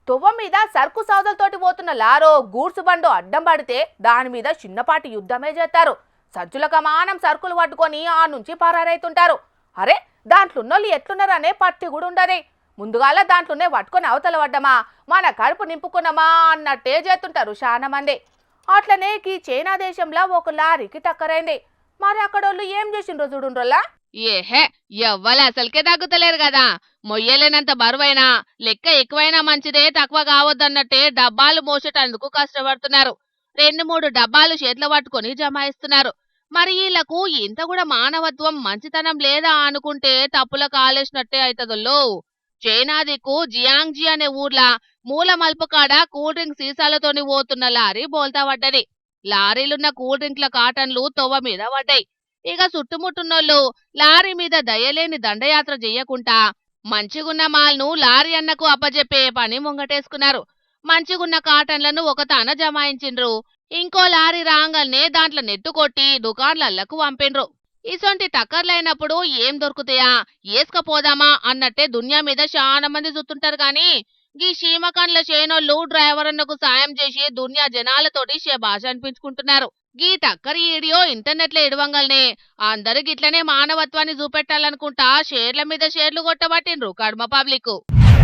తువ్వ మీద సరుకు సౌదలతోటి పోతున్న లారో గూడ్స్ బండు అడ్డం పడితే దాని మీద చిన్నపాటి యుద్ధమే చేస్తారు. సజ్జుల కమానం సరుకులు పట్టుకొని ఆ నుంచి పరారైతుంటారు. అరే దాంట్లోన్నోళ్ళు ఎట్లున్నారనే పట్టి కూడా ఉండదు. ముందుగాల దాంట్లోనే పట్టుకొని అవతల పడ్డమా మన కడుపు నింపుకున్నామా అన్నట్టే చేస్తుంటారు చాలా మంది. అట్లనే ఈ చైనా దేశంలో ఒక లారీకి టక్కరైంది. మరి అక్కడోళ్ళు ఏం చేసిండ్రో చూడుండ్రోలా. ఏహే ఎవ్వలు అసలుకే తగ్గుతలేరు కదా. మొయ్యలేనంత బరువైనా లెక్క ఎక్కువైనా మంచిదే, తక్కువ కావద్దన్నట్టే డబ్బాలు మోసేటందుకు కష్టపడుతున్నారు. 2-3 డబ్బాలు చేతిలో పట్టుకొని జమాయిస్తున్నారు. మరి వీళ్లకు ఇంత కూడా మానవత్వం మంచితనం లేదా అనుకుంటే తప్పుల కాలేసినట్టే అవుతుందో. చైనా దిక్కు జియాంగ్జీ అనే ఊర్లా మూల మలుపు కాడ కూల్ డ్రింక్ సీసాలతోని పోతున్న లారీ బోల్తా పడ్డది. లారీలున్న కూల్ డ్రింక్ల కాటన్లు తొవ్వ మీద పడ్డాయి. ఇక చుట్టుముట్టున్నోళ్ళు లారీ మీద దయలేని దండయాత్ర చెయ్యకుండా మంచిగున్న మాల్ను లారీ అన్నకు అప్పజెప్పే పని ముంగటేసుకున్నారు. మంచిగున్న కాటన్లను ఒకతాన జమాయించిండ్రు. ఇంకో లారీ రాంగల్నే దాంట్లో నెట్టుకొట్టి దుకాన్లళ్లకు పంపిండ్రు. ఇసొంటి టక్కర్లైనప్పుడు ఏం దొరుకుతాయా ఏసుకపోదామా అన్నట్టే దునియా మీద చాలా మంది చూస్తుంటారు గాని గీ షీమకండ్ల చేనోళ్ళు డ్రైవర్ అన్నకు సాయం చేసి దునియా జనాలతోటి శబాష్ అనిపించుకుంటున్నారు. గీ టక్కర్ వీడియో ఇంటర్నెట్ లో ఇడవంగల్నే అందరు గిట్లనే మానవత్వాన్ని చూపెట్టాలనుకుంటా షేర్ల మీద షేర్లు కొట్టబట్టిండ్రు కడ్మ పబ్లిక్.